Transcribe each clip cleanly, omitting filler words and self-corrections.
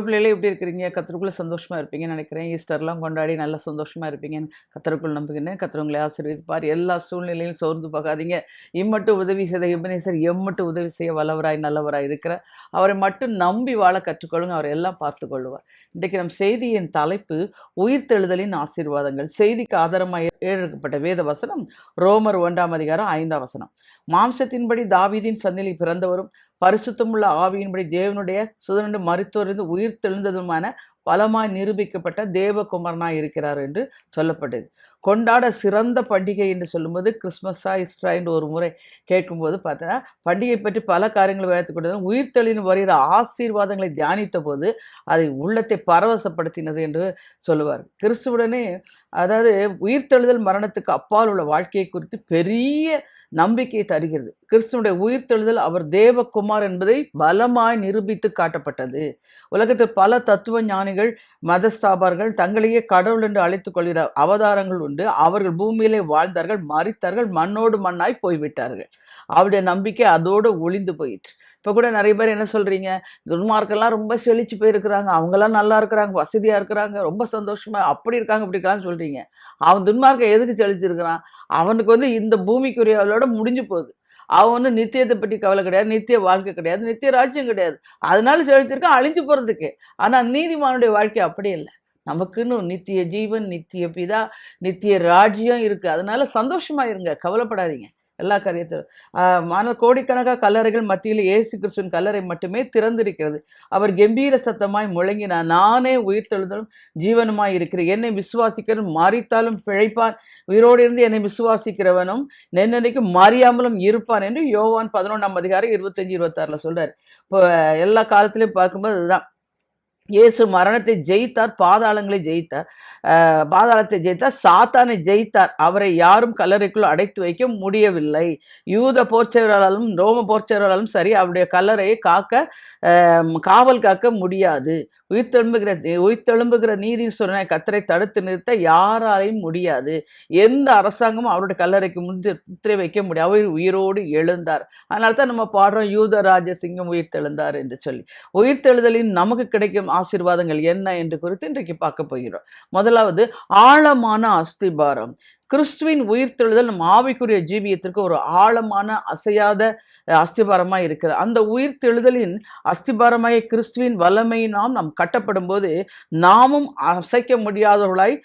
பிள்ளைகளே எப்படி இருக்கிறீங்க? கர்த்தருக்குள்ள சந்தோஷமா இருப்பீங்கன்னு நினைக்கிறேன். ஈஸ்டர்லாம் கொண்டாடி நல்லா சந்தோஷமா இருப்பீங்கன்னு கர்த்தருக்குள் நம்புகிறேன். கர்த்தர் உங்களை ஆசீர்வதிப்பார். எல்லா சூழ்நிலையிலும் சோர்ந்து போகாதீங்க. இம்மட்டும் உதவி செய்த எபெனேசர் எம்மட்டும் உதவி செய்ய வல்லவராய் நல்லவராய் இருக்கிறார். அவரை மட்டும் நம்பி வாழ கற்றுக்கொள்ளுங்க. அவர் எல்லாம் பார்த்துக் கொள்ளுவார். இன்றைக்கு நம் செய்தியின் தலைப்பு உயிர்த்தெழுதலின் ஆசீர்வாதங்கள். செய்திக்கு ஆதாரமாக எழுதப்பட்ட வேத வசனம் ரோமர் 1:5 வசனம். மாம்சத்தின்படி தாவீதின் சந்ததி பிறந்தவரும் பரிசுத்தமுள்ள ஆவியின்படி தேவனுடைய சுதனண்டு மரித்தோரிலிருந்து உயிர் தெழுந்ததுமான பலமாய் நிரூபிக்கப்பட்ட தேவகுமாரனாய் இருக்கிறார் என்று சொல்லப்பட்டது. கொண்டாட சிறந்த பண்டிகை என்று சொல்லும்போது கிறிஸ்மஸா ஈஸ்டரா என்று ஒரு முறை கேட்கும்போது பார்த்தா பண்டிகை பற்றி பல காரியங்களை வைத்துக் கொண்டது. உயிர்த்தெழுந்து வருகிற ஆசீர்வாதங்களை தியானித்த போது அதை உள்ளத்தை பரவசப்படுத்தினது என்று சொல்லுவார். கிறிஸ்துவுடனே அதாவது உயிர்த்தெழுதல் மரணத்துக்கு அப்பால் உள்ள வாழ்க்கையை குறித்து பெரிய நம்பிக்கை தருகிறது. கிறிஸ்துவனுடைய உயிர்த்தெழுதல் அவர் தேவகுமார் என்பதை பலமாய் நிரூபித்து காட்டப்பட்டது. உலகத்தில் பல தத்துவ ஞானிகள் மதஸ்தாபர்கள் தங்களையே கடவுள் என்று அழைத்துக் கொள்கிற அவதாரங்கள் உண்டு. அவர்கள் பூமியிலே வாழ்ந்தார்கள், மரித்தார்கள், மண்ணோடு மண்ணாய் போய்விட்டார்கள். அவருடைய நம்பிக்கை அதோடு ஒளிந்து போயிற்று. இப்போ கூட நிறைய பேர் என்ன சொல்றீங்க, துன்மார்க்கெல்லாம் ரொம்ப செழிச்சு போயிருக்கிறாங்க, அவங்கெல்லாம் நல்லா இருக்கிறாங்க, வசதியா இருக்கிறாங்க, ரொம்ப சந்தோஷமா அப்படி இருக்காங்க இப்படி இருக்கான்னு சொல்றீங்க. அவன் துன்மார்க்கம் எதுக்கு செழிச்சிருக்கிறான்? அவனுக்கு இந்த பூமிக்குரியவளோட முடிஞ்சு போகுது. அவன் நித்தியத்தை பற்றி கவலை கிடையாது, நித்திய வாழ்க்கை கிடையாது, நித்திய ராஜ்யம் கிடையாது. அதனால செழிச்சிருக்கான் அழிஞ்சு போறதுக்கு. ஆனா நீதிமானுடைய வாழ்க்கை அப்படி இல்லை. நமக்குன்னு நித்திய ஜீவன், நித்திய பிதா, நித்திய ராஜ்யம் இருக்கு. அதனால சந்தோஷமா இருங்க, கவலைப்படாதீங்க. எல்லா காரியத்திலும் ஆனால் கோடிக்கணக்கான கல்லறைகள் மத்தியில் இயேசு கிறிஸ்துவின் கல்லறை மட்டுமே திறந்திருக்கிறது. அவர் கம்பீர சத்தமாய் முழங்கினார், நானே உயிர்த்தெழுதலும் ஜீவனுமாய் இருக்கிறேன். என்னை விசுவாசிக்கிறவன் மரித்தாலும் பிழைப்பான், உயிரோடு இருந்து என்னை விசுவாசிக்கிறவனும் நென்னன்னைக்கும் மறியாமலும் இருப்பான் என்று யோவான் 11:25-26 சொல்றாரு. இப்போ எல்லா காலத்திலையும் பார்க்கும்போது அதுதான். இயேசு மரணத்தை ஜெயித்தார், பாதாளங்களை ஜெயித்தார், பாதாளத்தை ஜெயித்தார், சாத்தானை ஜெயித்தார். அவரை யாரும் கல்லறைக்குள் அடைத்து வைக்க முடியவில்லை. யூத போர்ச்செயலாலும் ரோம போர்ச்செயலாலும் சரி அவருடைய கல்லறையை காவல் காக்க முடியாது. உயிர்த்தெழும்புகிற நீதியின் கத்தரை தடுத்து நிறுத்த யாராலையும் முடியாது. எந்த அரசாங்கமும் அவருடைய கல்லறைக்கு முத்திரை வைக்க முடியாது. அவர் உயிரோடு எழுந்தார். அதனால தான் நம்ம பாடுறோம் யூத ராஜசிங்கம் உயிர்த்தெழுந்தார் என்று சொல்லி. உயிர்த்தெழுதலின் நமக்கு கிடைக்கும் ஆசீர்வாதங்கள் என்ன என்று குறித்து இன்றைக்கு பார்க்க போகிறோம். முதலாவது ஆழமான அஸ்திபாரம். கிறிஸ்துவின் உயிர்த்தெழுதல் நம் ஆவிக்குரிய ஜீவியத்திற்கு ஒரு ஆழமான அசையாத அஸ்திபாரமாய் இருக்கிறது. அந்த உயிர்த்தெழுதலின் அஸ்திபாரமாய் கிறிஸ்துவின் வல்லமையினால் நாம் கட்டப்படும் போது நாமும் அசைக்க முடியாதவர்களாய்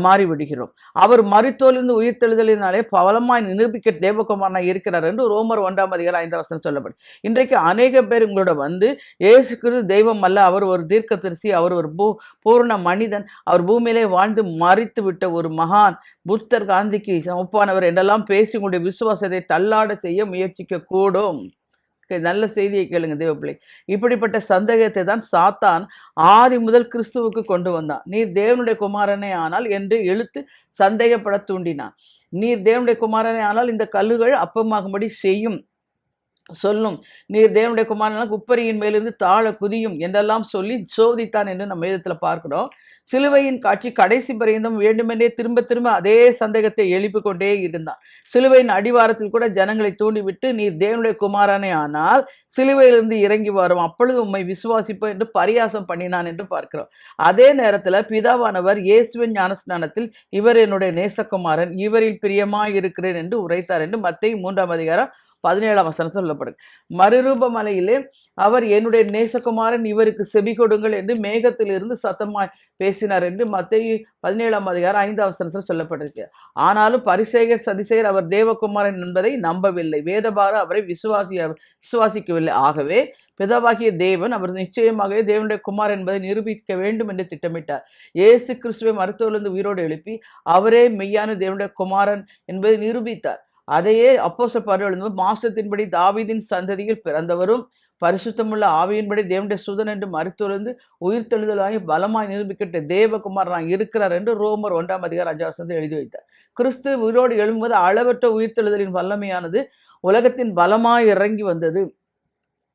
மாறிவிடுகிறோம். அவர் மரித்தோரிலிருந்து உயிர்த்தெழுதலினாலே பலமாய் நிரூபிக்க தேவகுமாரனாய் இருக்கிறார் என்று ரோமர் 1:5 சொல்லப்படும். இன்றைக்கு அநேக பேர் உங்களோட இயேசு கிறிஸ்து தெய்வம் அல்ல, அவர் ஒரு தீர்க்கதரிசி, அவர் ஒரு பூர்ண மனிதன், அவர் பூமியிலே வாழ்ந்து மரித்து விட்ட ஒரு மகான், புத்தர், காந்திக்கு ஒப்பானவர் என்றெல்லாம் பேசி உங்களுடைய விசுவாசத்தை தள்ளாட செய்ய முயற்சிக்க கூடும். நல்ல செய்தியை கேளுங்க தேவப்பிள்ளை. இப்படிப்பட்ட சந்தேகத்தை தான் சாத்தான் ஆதி முதல் கிறிஸ்துவுக்கு கொண்டு வந்தான். நீர் தேவனுடைய குமாரனே ஆனால் என்று இழுத்து சந்தேகப்பட தூண்டினான். நீர் தேவனுடைய குமாரனே ஆனால் இந்த கல்லுகள் அப்பமாகும்படி செய்யும் சொல்லும். நீர் தேவனுடைய குமாரனால் குப்பரியின் மேலிருந்து தாழ குதியும் என்றெல்லாம் சொல்லி சோதித்தான் என்று நம்ம வேதத்தில் பார்க்கிறோம். சிலுவையின் காட்சி கடைசி பரியந்தம் வேண்டுமென்றே திரும்ப திரும்ப அதே சந்தேகத்தை எழுப்பிக் கொண்டே இருந்தான். சிலுவையின் அடிவாரத்தில் கூட ஜனங்களை தூண்டிவிட்டு நீர் தேவனுடைய குமாரனே ஆனால் சிலுவையிலிருந்து இறங்கி வரும், அப்பொழுது உம்மை விசுவாசிப்போம் என்று பரியாசம் பண்ணினான் என்று பார்க்கிறோம். அதே நேரத்தில் பிதாவானவர் இயேசுவின் ஞானஸ்நானத்தில் இவர் என்னுடைய நேசகுமாரன், இவரில் பிரியமாய் இருக்கிறேன் என்று உரைத்தார் என்று மத்தேயு 3:17 சொல்லப்படுது. மறுரூப மலையிலே அவர் என்னுடைய நேசகுமாரன், இவருக்கு செவி கொடுங்கள் என்று மேகத்திலிருந்து சத்தமாய் பேசினார் என்று மத்தேயு 17:5 சொல்லப்பட்டிருக்கு. ஆனாலும் பரிசேயர் சதிசேயர் அவர் தேவகுமாரன் என்பதை நம்பவில்லை. வேதபார அவரை விசுவாசிக்கவில்லை. ஆகவே பிதாவாகிய தேவன் அவர் நிச்சயமாகவே தேவனுடைய குமார் என்பதை நிரூபிக்க வேண்டும் என்று திட்டமிட்டார். இயேசு கிறிஸ்துவை மருத்துவத்திலிருந்து உயிரோடு எழுப்பி அவரே மெய்யான தேவனுடைய குமாரன் என்பதை நிரூபித்தார். அதையே அப்போஸ்தலர் பவுல் எழுதும்போது மாம்சத்தின்படி தாவீதின் சந்ததியில் பிறந்தவரும் பரிசுத்தமுள்ள ஆவியின்படி தேவனுடைய சுதன் என்று மருத்துவருந்து உயிர்த்தெழுதலாகி பலமாய் நிரூபிக்கிட்ட தேவகுமாரனாக இருக்கிறார் என்று ரோமர் 1:5 எழுதி வைத்தார். கிறிஸ்து உயிரோடு எழும்போது அளவற்ற உயிர்த்தெழுதலின் வல்லமையானது உலகத்தின் பலமாய் இறங்கி வந்தது.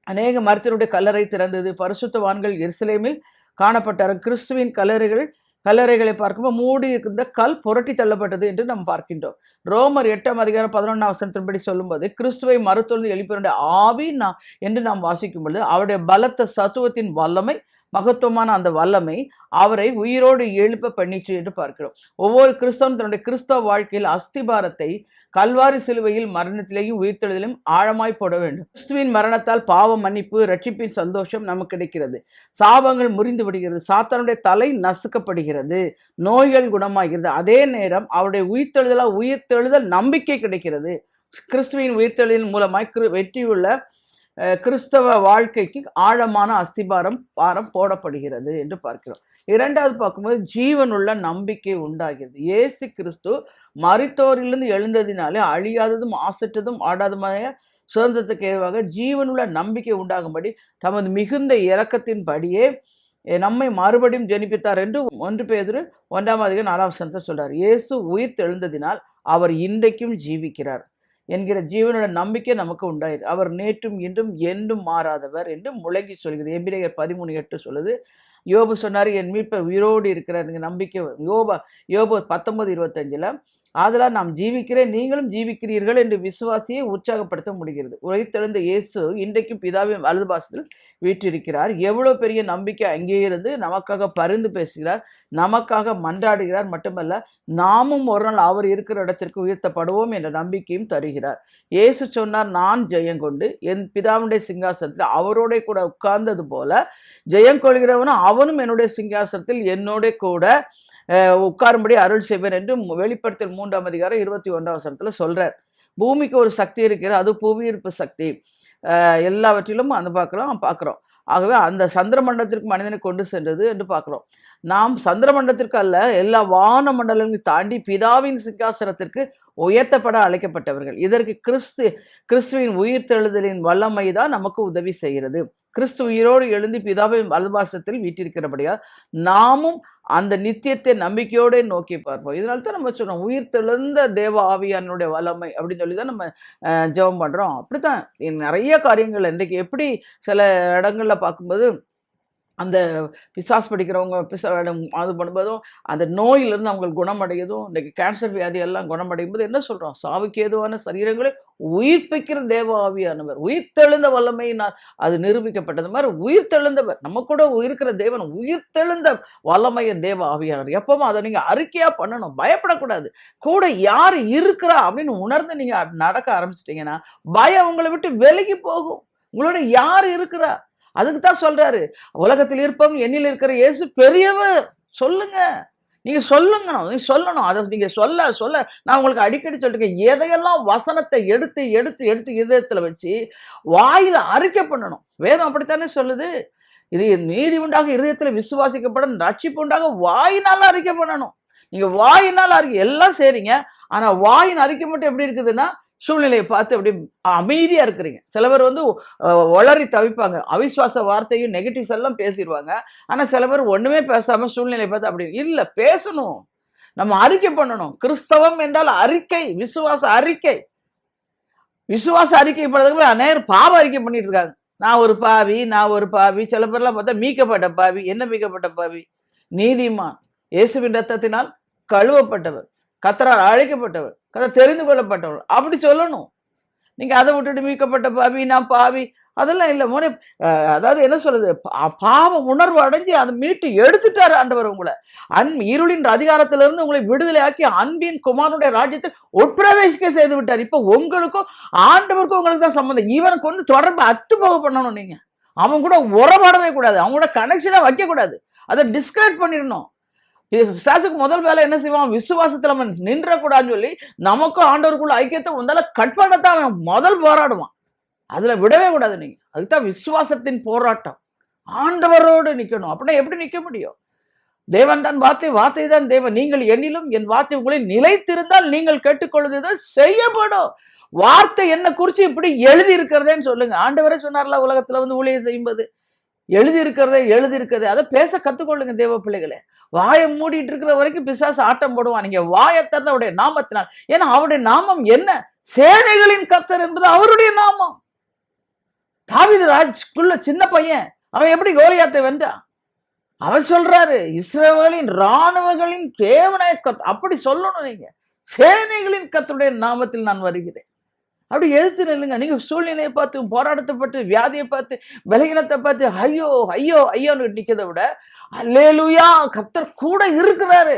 அநேக மருத்துவருடைய கல்லறை திறந்தது. பரிசுத்தவான்கள் எருசலேமில் காணப்பட்டார். கிறிஸ்துவின் கல்லறைகளை பார்க்கும்போது மூடி இருந்த கல் புரட்டி தள்ளப்பட்டது என்று நாம் பார்க்கின்றோம். ரோமர் 8:11 சொல்லும்போது கிறிஸ்துவை மருத்துவ எழுப்பினுடைய ஆவி என்று நாம் வாசிக்கும் பொழுது அவருடைய பலத்த சத்துவத்தின் வல்லமை மகத்துவமான அந்த வல்லமை அவரை உயிரோடு எழுப்ப பண்ணிச்சு என்று பார்க்கிறோம். ஒவ்வொரு கிறிஸ்தவனும் தன்னுடைய கிறிஸ்தவ வாழ்க்கையில் அஸ்திபாரத்தை கல்வாரி சிலுவையில் மரணத்திலேயும் உயிர்த்தெழுதலும் ஆழமாய் போட வேண்டும். கிறிஸ்துவின் மரணத்தால் பாவ மன்னிப்பு, ரட்சிப்பின் சந்தோஷம் நமக்கு கிடைக்கிறது. சாபங்கள் முறிந்து விடுகிறது, சாத்தானுடைய தலை நசுக்கப்படுகிறது, நோய்கள் குணமாகிறது. அதே நேரம் அவருடைய உயிர்த்தெழுதல் நம்பிக்கை கிடைக்கிறது. கிறிஸ்துவின் உயிர்த்தெழுதலின் மூலமாய் வெற்றியுள்ள கிறிஸ்தவ வாழ்க்கைக்கு ஆழமான பாரம் போடப்படுகிறது என்று பார்க்கிறோம். இரண்டாவது பார்க்கும்போது ஜீவனுள்ள நம்பிக்கை உண்டாகிறது. இயேசு கிறிஸ்து மரித்தோரிலிருந்து எழுந்ததினாலே அழியாததும் ஆசற்றதும் ஆடாதമായ சுதந்திரத்துக்கு ஏதுவாக ஜீவனுள்ள நம்பிக்கை உண்டாகும்படி தமது மிகுந்த இரக்கத்தின்படியே நம்மை மறுபடியும் ஜெனிப்பித்தார் என்று 1 பேதுரு 1:4 சொல்றார். இயேசு உயிர் தெழுந்ததினால் அவர் இன்றைக்கும் ஜீவிக்கிறார் என்கிற ஜீவனோட நம்பிக்கை நமக்கு உண்டாயிரு. அவர் நேற்றும் இன்றும் என்றும் மாறாதவர் என்று முழங்கி சொல்கிறது. எபிரேயர் 13:8 சொல்லுது. யோபு சொன்னார், என் மீட்பர் உயிரோடு இருக்கிறார் நம்பிக்கை. யோபு 19:25 ஆதலால் நாம் ஜீவிக்கிறேன் நீங்களும் ஜீவிக்கிறீர்கள் என்று விசுவாசியை உற்சாகப்படுத்த முடிகிறது. உயிர்த்தெழுந்த இயேசு இன்றைக்கும் பிதாவின் வலதுபாசத்தில் வீற்றிருக்கிறார். எவ்வளவு பெரிய நம்பிக்கை! அங்கே இருந்து நமக்காக பரிந்து பேசுகிறார், நமக்காக மன்றாடுகிறார். மட்டுமல்ல, நாமும் ஒரு நாள் அவர் இருக்கிற இடத்திற்கு உயர்த்தப்படுவோம் என்ற நம்பிக்கையும் தருகிறார். இயேசு சொன்னார், நான் ஜெயங்கொண்டு என் பிதாவுடைய சிங்காசனத்தில் அவரோட கூட உட்கார்ந்தது போல ஜெயம் கொள்கிறவனும் அவனும் என்னுடைய சிங்காசனத்தில் என்னோட கூட உட்காரும்படி அருள் செய்வேன் என்று வெளிப்படுத்தல் 3:21 சொல்றார். பூமிக்கு ஒரு சக்தி இருக்கிறது, அது புவியீர்ப்பு சக்தி. எல்லாவற்றிலும் அந்த பார்க்குறோம். ஆகவே அந்த சந்திர மண்டலத்திற்கு மனிதனை கொண்டு சென்றது என்று பார்க்குறோம். நாம் சந்திர மண்டலத்திற்கு அல்ல, எல்லா வான மண்டலங்களையும் தாண்டி பிதாவின் சிங்காசனத்திற்கு உயர்த்தப்பட அழைக்கப்பட்டவர்கள். இதற்கு கிறிஸ்துவின் உயிர்த்தெழுதலின் வல்லமை தான் நமக்கு உதவி செய்கிறது. கிறிஸ்து உயிரோடு எழுந்து பிதாவின் வலதுபாசத்தில் வீட்டிருக்கிறபடியால் நாமும் அந்த நித்தியத்தை நம்பிக்கையோடு நோக்கி பார்ப்போம். இதனால தான் நம்ம சொல்றோம், உயிர்த்தெழுந்த தேவ ஆவியானுடைய வல்லமை அப்படின்னு சொல்லி தான் நம்ம ஜெபம் பண்றோம். அப்படித்தான் நிறைய காரியங்கள் இன்றைக்கு எப்படி சில இடங்கள்ல பார்க்கும்போது அந்த பிசாஸ் படிக்கிறவங்க அது பண்ணும்போதும் அந்த நோயிலிருந்து அவங்களுக்கு குணமடையதும், இன்றைக்கு கேன்சர் வியாதி எல்லாம் குணமடையும் போது என்ன சொல்கிறோம், சாவுக்கு ஏதுவான சரீரங்களை உயிர்ப்பிக்கிற தேவ ஆவியானவர், உயிர்த்தெழுந்த வல்லமையினால் அது நிரூபிக்கப்பட்டது மாதிரி உயிர்த்தெழுந்தவர், நம்ம கூட இருக்கிற தேவன் உயிர்த்தெழுந்த வல்லமையின் தேவ ஆவியானவர். எப்பவும் அதை நீங்கள் அறிக்கையாக பண்ணணும், பயப்படக்கூடாது. கூட யார் இருக்கிறா அப்படின்னு உணர்ந்து நீங்கள் நடக்க ஆரம்பிச்சிட்டிங்கன்னா பயம் உங்களை விட்டு விலகி போகும். உங்களோட யார் இருக்கிறா அதுக்கு தான் சொல்றாரு, உலகத்தில் இருப்போம் என்னில் இருக்கிற இயேசு பெரியவர். சொல்லுங்க, நீங்க சொல்லணும். அதை நீங்க சொல்ல நான் உங்களுக்கு அடிக்கடி சொல்லிருக்கேன், எதையெல்லாம் வசனத்தை எடுத்து இதயத்துல வச்சு வாயில அறிக்கை பண்ணணும். வேதம் அப்படித்தானே சொல்லுது. இது நீதி உண்டாக இதயத்துல விசுவாசிக்கப்படும், ரட்சிப்பு உண்டாக வாயினால அறிக்கை பண்ணணும். நீங்க வாயினால் அறிக்கை எல்லாம் செய்றீங்க, ஆனா வாயின் அறிக்கை மட்டும் எப்படி இருக்குதுன்னா சூழ்நிலையை பார்த்து அப்படி அமைதியா இருக்கிறீங்க. சில பேர் ஒளறி தவிப்பாங்க, அவிசுவாச வார்த்தையும் நெகட்டிவ்ஸ் எல்லாம் பேசிடுவாங்க. ஆனா சில பேர் ஒண்ணுமே பேசாம சூழ்நிலையை பார்த்து அப்படி இல்ல, பேசணும், நம்ம அறிக்கை பண்ணணும். கிறிஸ்தவம் என்றால் அறிக்கை, விசுவாச அறிக்கை. விசுவாச அறிக்கை பண்ணுறதுக்கு அநேகர் பாவ அறிக்கை பண்ணிட்டு இருக்காங்க. நான் ஒரு பாவி. சில பேர்லாம் பார்த்தா மீட்கப்பட்ட பாவி. என்ன மீட்கப்பட்ட பாவி? நீதிமான், இயேசுவின் ரத்தத்தினால் கழுவப்பட்டவர், கர்த்தரால் அழைக்கப்பட்டவர், கர்த்தர் தெரிந்து கொள்ளப்பட்டவர், அப்படி சொல்லணும். நீங்க அதை விட்டுட்டு மீட்கப்பட்ட பாவி, நான் பாவி, அதெல்லாம் இல்லை. அதாவது என்ன சொல்றது, பாவ உணர்வு அடைஞ்சு அதை மீட்டு எடுத்துட்டாரு ஆண்டவர் உங்களை. இருளின் அதிகாரத்திலிருந்து உங்களை விடுதலையாக்கி அன்பின் குமாரனுடைய ராஜ்யத்தை உட்பிரவேசிக்க செய்து விட்டார். இப்போ உங்களுக்கும் ஆண்டவருக்கும் உங்களுக்கு தான் சம்பந்தம். இவனுக்கு தொடர்பு அத்து போக பண்ணணும். நீங்க அவன் கூட உறவாடவே கூடாது, அவங்களோட கனெக்ஷனை வைக்க கூடாது, அதை டிஸ்கனெக்ட் பண்ணிடணும். பிசாசுக்கு முதல் வேலை என்ன செய்வான், விசுவாசத்துல அவன் நின்றக்கூடாதுன்னு சொல்லி நமக்கும் ஆண்டவருக்குள்ள ஐக்கியத்தை வந்தால கட் பண்ணத்தான் அவன் முதல் போராடுவான். அதுல விடவே கூடாது. நீங்க அதுதான் விசுவாசத்தின் போராட்டம். ஆண்டவரோடு நிக்கணும். அப்படின்னா எப்படி நிக்க முடியும்? தேவன் தான் வார்த்தை, வார்த்தை தான் தேவன். நீங்கள் என்னிலும் என் வார்த்தை உங்களில் நிலைத்திருந்தால் நீங்கள் கேட்டுக்கொள்வதுதான் செய்யப்படும். வார்த்தை என்ன குறிச்சு இப்படி எழுதி இருக்கிறதேன்னு சொல்லுங்க. ஆண்டவரே சொன்னார்ல, உலகத்துல ஊழியம் செய்யும்போது எழுதி இருக்கிறதே அதை பேச கத்துக்கொள்ளுங்க தேவ பிள்ளைகளே. வாயை மூடிட்டு இருக்கிற வரைக்கும் பிசாசு ஆட்டம் போடுவான். நீங்க வாயை திறந்த அவருடைய நாமத்தினால். ஏன்னா அவருடைய நாமம் என்ன? சேனைகளின் கர்த்தர் என்பது அவருடைய நாமம். தாவீது ராஜ்குள்ள சின்ன பையன், அவன் எப்படி கோலியாத்தை வென்றான்? அவர் சொல்றாரு, இஸ்ரவேலின் இராணுவங்களின் தேவனாய கர்த்தர். அப்படி சொல்லணும். நீங்க சேனைகளின் கர்த்தருடைய நாமத்தில் நான் வருகிறேன். அப்படி எதிர்த்து நில்லுங்க. நீங்க சூழ்நிலையை பார்த்து, போராட்டத்தை பார்த்து, வியாதியை பார்த்து, பலகீனத்தை பார்த்து ஐயோ ஐயோ ஐயோன்னு நிக்கிறதை விட அல்லேலூயா கர்த்தர் கூட இருக்கிறாரு,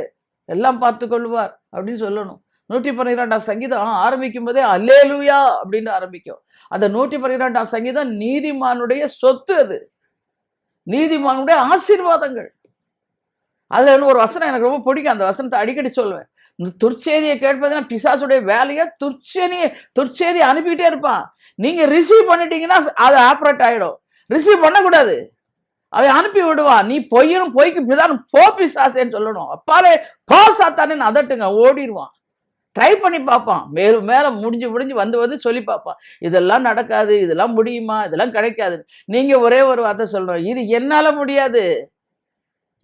எல்லாம் பார்த்து கொள்வார் அப்படின்னு சொல்லணும். 112ஆம் சங்கீதம் ஆரம்பிக்கும் போதே அல்லேலூயா அப்படின்னு ஆரம்பிக்கும். அந்த 112ஆம் சங்கீதம் நீதிமானுடைய சொத்து, அது நீதிமானுடைய ஆசீர்வாதங்கள். அதுல ஒரு வசனம் எனக்கு ரொம்ப பிடிக்கும், அந்த வசனத்தை அடிக்கடி சொல்லுவேன். இந்த துர்ச்செய்தியை கேட்பதுன்னா பிசாசுடைய வேலையை துர்ச்செய்தியை அனுப்பிக்கிட்டே இருப்பான். நீங்க ரிசீவ் பண்ணிட்டீங்கன்னா அது ஆப்ரேட் ஆயிடும். ரிசீவ் பண்ணக்கூடாது, அவன் அனுப்பி விடுவான். நீ பொய்யனும் பொய்க்கு பிதானும் போ பிசாசேன்னு சொல்லணும். அப்பாலே போ சாத்தானேன்னு அதட்டுங்க, ஓடிடுவான். ட்ரை பண்ணி பார்ப்பான், மேலும் மேலே முடிஞ்சு வந்து சொல்லி பார்ப்பான். இதெல்லாம் நடக்காது, இதெல்லாம் முடியுமா, இதெல்லாம் கிடைக்காது. நீங்க ஒரே ஒரு வார்த்தை சொல்லணும், இது என்னால முடியாது,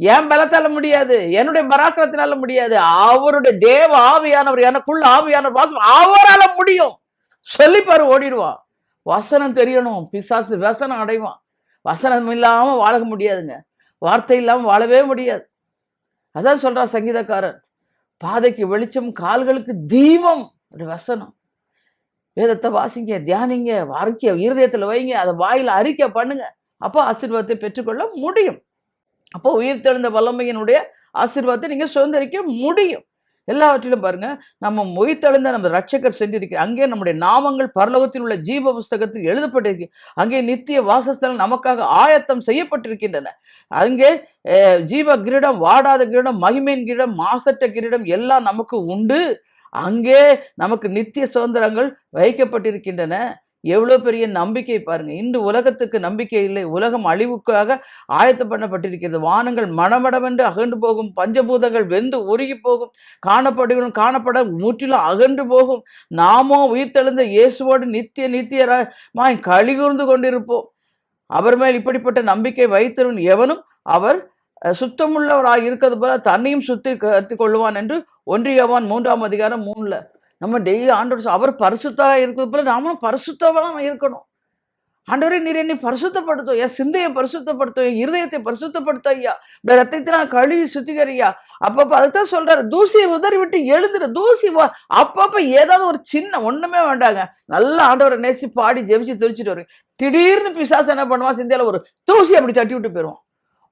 என் பலத்தால முடியாது, என்னுடைய பராக்கிரத்தினால முடியாது, அவருடைய தேவ ஆவியானவர், எனக்குள்ள ஆவியானவர் வாசம் அவரால முடியும் சொல்லிப்பாரு, ஓடிடுவான். வசனம் தெரியணும், பிசாசு வசனம் அடைவான். வசனம் இல்லாம வாழ முடியாதுங்க, வார்த்தை இல்லாம வாழவே முடியாது. அதான் சொல்றான் சங்கீதக்காரன், பாதைக்கு வெளிச்சம், கால்களுக்கு தீபம். வசனம், வேதத்தை வாசிங்க, தியானிங்க, அறிக்கை இருதயத்துல வைங்க, அதை வாயில அறிக்கை பண்ணுங்க. அப்போ ஆசீர்வாதத்தை பெற்றுக்கொள்ள முடியும். அப்போ உயிர்த்தெழுந்த வல்லமையினுடைய ஆசீர்வாதத்தை நீங்க சுதந்திரிக்க முடியும். எல்லாவற்றிலும் பாருங்க, நம்ம உயிர்த்தெழுந்த நம்ம ரட்சகர் சென்றிருக்கு. அங்கே நம்முடைய நாமங்கள் பரலோகத்தில் உள்ள ஜீவ புஸ்தகத்தில் எழுதப்பட்டிருக்கு. அங்கே நித்திய வாசஸ்தலம் நமக்காக ஆயத்தம் செய்யப்பட்டிருக்கின்றன. அங்கே ஜீவ கிரீடம், வாடாத கிரீடம், மகிமையின் கிரீடம், மாசற்ற கிரீடம் எல்லாம் நமக்கு உண்டு. அங்கே நமக்கு நித்திய சுதந்திரங்கள் வைக்கப்பட்டிருக்கின்றன. எவ்வளவு பெரிய நம்பிக்கை பாருங்க. இன்று உலகத்துக்கு நம்பிக்கை இல்லை, உலகம் அழிவுக்காக ஆயத்த பண்ணப்பட்டிருக்கிறது. வானங்கள் மடமடவென்று அகன்று போகும், பஞ்சபூதங்கள் வெந்து உருகி போகும், காணப்பட முற்றிலும் அகன்று போகும். நாமோ உயிர்த்தெழுந்த இயேசுவோடு நித்தியமாய் கலிகூர்ந்து கொண்டிருப்போம். அவர் மேல் இப்படிப்பட்ட நம்பிக்கை வைத்தவன் எவனும் அவர் சுத்தமுள்ளவராக இருக்கிறது போல தன்னையும் சுத்தி கற்றுக் கொள்ளுவான் என்று 1 யோவான் 3:3 நம்ம டெய்லி ஆண்டவர் அவர் பரிசுத்தராக இருக்கிறது போல நாமளும் பரிசுத்தமாக இருக்கணும். ஆண்டவரே நீர் என்னை பரிசுத்தப்படுத்தும், என் சிந்தையை பரிசுத்தப்படுத்தும், என் இருதயத்தை பரிசுத்தப்படுத்த ஐயா, இந்த ரத்தத்தினால் கழுவி சுத்திகரியா. அப்பப்போ அதுதான் சொல்றாரு, தூசியை உதறி விட்டு எழுந்துரு. தூசி அப்பப்போ ஏதாவது ஒரு சின்ன ஒண்ணுமே வேண்டாங்க, நல்ல ஆண்டவரை நேசி பாடி ஜெபிச்சு தெரிச்சுட்டு வருங்க. திடீர்னு பிசாசு என்ன பண்ணுவான், சிந்தையில ஒரு தூசி அப்படி தட்டி விட்டு போயிடுவான்.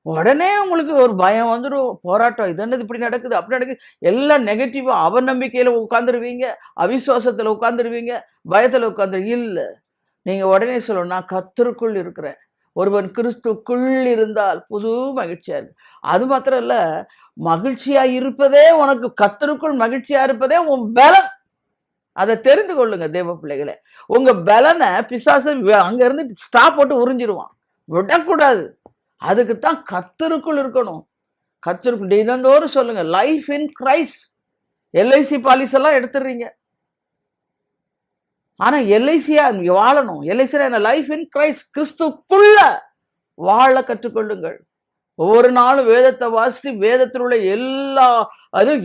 உடனே உங்களுக்கு ஒரு பயம் வந்துடும், போராட்டம், இது என்னது இப்படி நடக்குது அப்படி நடக்குது, எல்லாம் நெகட்டிவா அவநம்பிக்கையில உட்காந்துருவீங்க, அவிசுவாசத்துல உட்காந்துருவீங்க, பயத்துல இல்லை. நீங்க உடனே சொல்லணும், நான் கர்த்தருக்குள் இருக்கிறேன். ஒருவன் கிறிஸ்துக்குள் இருந்தால் புது மகிழ்ச்சியா இருக்கு. அது மாத்திரம் இல்ல, மகிழ்ச்சியா இருப்பதே உனக்கு, கர்த்தருக்குள் மகிழ்ச்சியா இருப்பதே உன் பலன். அதை தெரிந்து கொள்ளுங்க தேவ பிள்ளைகளே. உங்க பலனை பிசாசு அங்க இருந்து ஸ்டாப் போட்டு உறிஞ்சிருவான், விடக்கூடாது. அதுக்குத்தான் கர்த்தருக்குள் இருக்கணும். கர்த்தருக்குள் தினந்தோறும் சொல்லுங்க, life in Christ. LIC policy எல்லாம் எடுத்துடுறீங்க, ஆனா எல்ஐசியா வாழணும். எல்ஐசியா என்ன, லைஃப் இன் கிரைஸ்ட், கிறிஸ்துக்குள்ள வாழ கற்றுக்கொள்ளுங்கள். ஒவ்வொரு நாளும் வேதத்தை வாசித்து, வேதத்தில் உள்ள எல்லா அதுவும்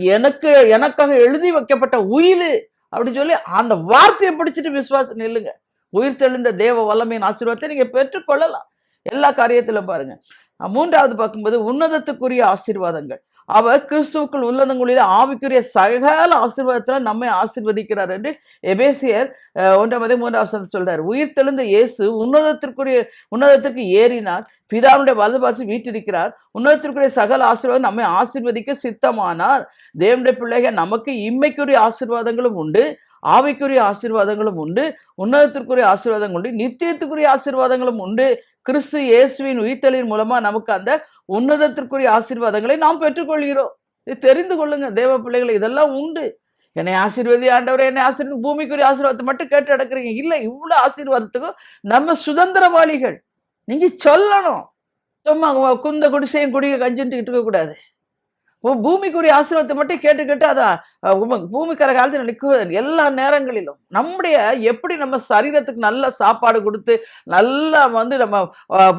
எனக்காக எழுதி வைக்கப்பட்ட உயிர் அப்படின்னு சொல்லி அந்த வார்த்தையை பிடிச்சிட்டு விசுவாசம் நில்லுங்க. உயிர் தெளிந்த தேவ வல்லமையின் ஆசீர்வாதத்தை நீங்க பெற்றுக்கொள்ளலாம் எல்லா காரியத்திலும். பாருங்க, 3வது பார்க்கும்போது உன்னதத்துக்குரிய ஆசீர்வாதங்கள். அவர் கிறிஸ்துவுக்குள் உள்ளதங்களில் ஆவிக்குரிய சகல ஆசீர்வாதத்தில் நம்மை ஆசீர்வதிக்கிறார் என்று எபேசியர் 1:3 சொல்றார். உயிர் தெழுந்த இயேசு உன்னதத்திற்கு ஏறினார், பிதாவுடைய வலதுபாசி வீட்டிருக்கிறார். உன்னதத்திற்குரிய சகல ஆசீர்வாதம் நம்மை ஆசீர்வதிக்க சித்தமானார். தேவனுடைய பிள்ளைகள் நமக்கு இம்மைக்குரிய ஆசீர்வாதங்களும் உண்டு, ஆவிக்குரிய ஆசீர்வாதங்களும் உண்டு, உன்னதத்திற்குரிய ஆசீர்வாதங்கள் உண்டு, நித்தியத்துக்குரிய ஆசீர்வாதங்களும் உண்டு. கிறிஸ்து இயேசுவின் உயிர்த்தெழுதலின் மூலமா நமக்கு அந்த உன்னதத்திற்குரிய ஆசீர்வாதங்களை நாம் பெற்றுக்கொள்கிறோம். இது தெரிந்து கொள்ளுங்க தேவ பிள்ளைகளை, இதெல்லாம் உண்டு. என்னை ஆசீர்வதி ஆண்டவரை, என்னை ஆசீர்வதி, பூமிக்குரிய ஆசீர்வாதத்தை மட்டும் கேட்டு நடக்கிறீங்க இல்லை. இவ்வளவு ஆசீர்வாதத்துக்கும் நம்ம சுதந்திரவாளிகள். நீங்க சொல்லணும், சும்மா குந்த குடிசையும் குடிக்க கஞ்சுன்ட்டு இருக்க கூடாது. பூமிக்குரிய ஆசீர்வாதத்தை மட்டும் கேட்டு அதான் பூமிக்கார காலத்தில் நிற்க எல்லா நேரங்களிலும் நம்முடைய எப்படி நம்ம சரீரத்துக்கு நல்ல சாப்பாடு கொடுத்து நல்லா நம்ம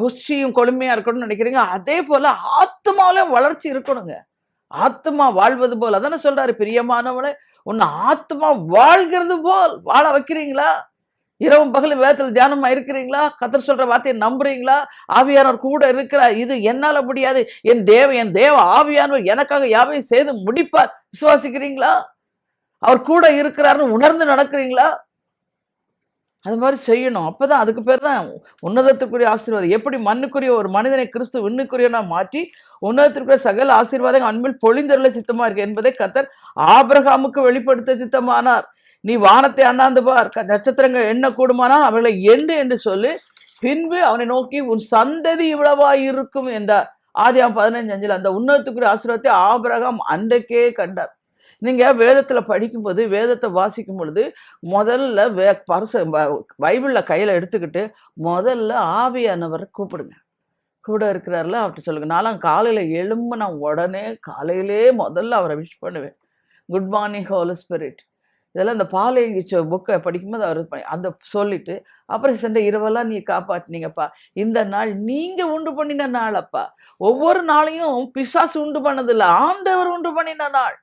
புஷ்டியும் கொழுமையா இருக்கணும்னு நினைக்கிறீங்க, அதே போல ஆத்மாவிலும் வளர்ச்சி இருக்கணுங்க. ஆத்மா வாழ்வது போல் அதானே சொல்றாரு, பிரியமானவனே உன்னை ஆத்மா வாழ்கிறது போல் வாழ வைக்கிறீங்களா? இரவும் பகலும் வேதத்தில் தியானமா இருக்கிறீங்களா? கர்த்தர் சொல்ற வார்த்தையை நம்புறீங்களா? ஆவியானவர் கூட இருக்கிறார், இது என்னால முடியாது, என் தேவ ஆவியானவர் எனக்காக யாவையும் செய்து முடிப்பார், விசுவாசிக்கிறீங்களா? அவர் கூட இருக்கிறாருன்னு உணர்ந்து நடக்கிறீங்களா? அது மாதிரி செய்யணும். அப்பதான் அதுக்கு பேர் தான் உன்னதத்துக்குரிய ஆசீர்வாதம். எப்படி மண்ணுக்குரிய ஒரு மனிதனை கிறிஸ்து விண்ணுக்குரியவனா மாற்றி உன்னதத்திற்குரிய சகல ஆசீர்வாதம் அன்பில் பொழிந்தருள சித்தமா இருக்கு என்பதை கர்த்தர் ஆபிரகாமுக்கு வெளிப்படுத்த சித்தமானார். நீ வானத்தை அண்ணாந்து பார், நட்சத்திரங்கள் எண்ண கூடுமானால் அவர்களை எண்ணு என்று சொல்லி பின்பு அவனை நோக்கி உன் சந்ததி இவ்வளவா இருக்கும் என்றார். ஆதியாகமம் 15:5 அந்த உன்னதத்துக்குரிய ஆசீர்வாதத்தை ஆபிரகாம் அன்றைக்கே கண்டார். நீங்க வேதத்துல படிக்கும்போது, வேதத்தை வாசிக்கும் பொழுது முதல்ல பைபிள்ல கையில எடுத்துக்கிட்டு முதல்ல ஆவியானவரை கூப்பிடுங்க. கூட இருக்கிறார்ல அவர்கிட்ட சொல்லுங்க. நான்லாம் காலையில எழும்புன உடனே காலையிலே முதல்ல அவரை விஷ் பண்ணுவேன். Good morning holy spirit. இதெல்லாம் இந்த பாலையங்கி புக்கை படிக்கும்போது அவர் அந்த சொல்லிட்டு அப்புறம் சென்ற இரவெல்லாம் நீ காப்பாற்றினீங்கப்பா. இந்த நாள் நீங்க உண்டு பண்ணின நாள் அப்பா. ஒவ்வொரு நாளையும் பிசாசு உண்டு பண்ணதில்லை, ஆண்டவர் உண்டு பண்ணின நாள்.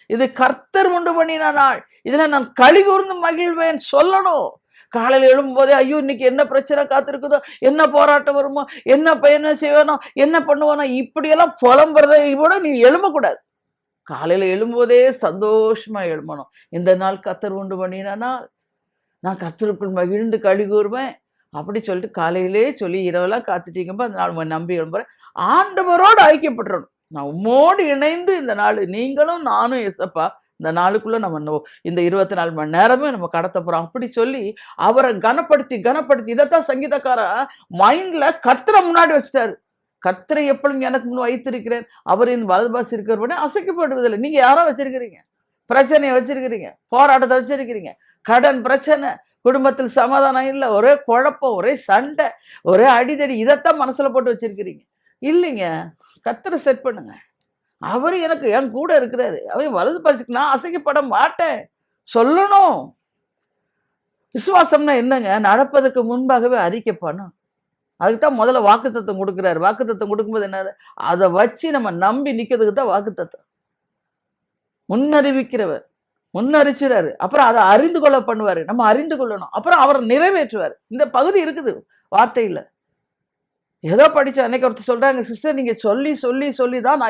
இது கர்த்தர் உண்டு பண்ணின நாள். இதுல நான் களி கூர்ந்து மகிழ்வேன் சொல்லணும். காலையில் எழும்போதே ஐயோ இன்னைக்கு என்ன பிரச்சனை காத்திருக்குதோ, என்ன போராட்டம் வருமோ, என்ன செய்வானோ, என்ன பண்ணுவானோ, இப்படியெல்லாம் புலம்புறதை விட நீ எழும்பக்கூடாது. காலையில எழும்போதே சந்தோஷமா எழும்பணும். இந்த நாள் கர்த்தர் உண்டு பண்ணின நாள், நான் கர்த்தருக்குள் மகிழ்ந்து களி கூறுவேன் அப்படி சொல்லிட்டு காலையிலே சொல்லி இரவெல்லாம் காத்துட்டீங்கப்பா அந்த நாள் நம்பி எழும்புறேன். ஆண்டவரோடு ஐக்கியப்பட்டுறணும். நான் உம்மோடு இணைந்து இந்த நாள் நீங்களும் நானும் எசப்பா இந்த நாளுக்குள்ள நம்ம இந்த 24 மணி நேரமே நம்ம கடத்த போறோம் அப்படி சொல்லி அவரை கனப்படுத்தி இதைத்தான் சங்கீதக்காரன் மைண்ட்ல கர்த்தரை முன்னாடி வச்சுட்டாரு. கர்த்தரை எப்பொழுதும் எனக்கு முன் வைத்திருக்கிறேன், அவரின் வலதுபாசி இருக்கிறவனே அசைக்கப்படுவதில்லை. நீங்க யாரோ வச்சிருக்கிறீங்க, பிரச்சனையை வச்சிருக்கிறீங்க, போராட்டத்தை வச்சிருக்கிறீங்க, கடன் பிரச்சனை, குடும்பத்தில் சமாதானம் இல்லை, ஒரே குழப்பம், ஒரே சண்டை, ஒரே அடிதடி, இதைத்தான் மனசுல போட்டு வச்சிருக்கிறீங்க. இல்லைங்க, கர்த்தரை செட் பண்ணுங்க. அவரு எனக்கு என் கூட இருக்கிறாரு, அவன் வலது பாசிக்கு நான் அசைக்கப்பட மாட்டேன் சொல்லணும். விசுவாசம்னா என்னங்க? நடப்பதற்கு முன்பாகவே அறிக்கை பண்ணும். அதுக்குதான் முதல்ல வாக்குத்தத்தம் கொடுக்குறாரு. வாக்குத்தத்தம் கொடுக்கும்போது என்னது? அதை வச்சு நம்ம நம்பி நிற்கிறதுக்கு தான் வாக்குத்தத்தம். முன்னறிவிக்கிறவர் முன்னறிச்சுறாரு, அப்புறம் அதை அறிந்து கொள்ள பண்ணுவாரு, நம்ம அறிந்து கொள்ளணும், அப்புறம் அவர் நிறைவேற்றுவார். இந்த பகுதி இருக்குது வார்த்தையில். ஏதோ படிச்ச அன்னைக்கு ஒருத்தர் சொல்றாங்க, சிஸ்டர் நீங்க சொல்லி சொல்லி சொல்லி தான்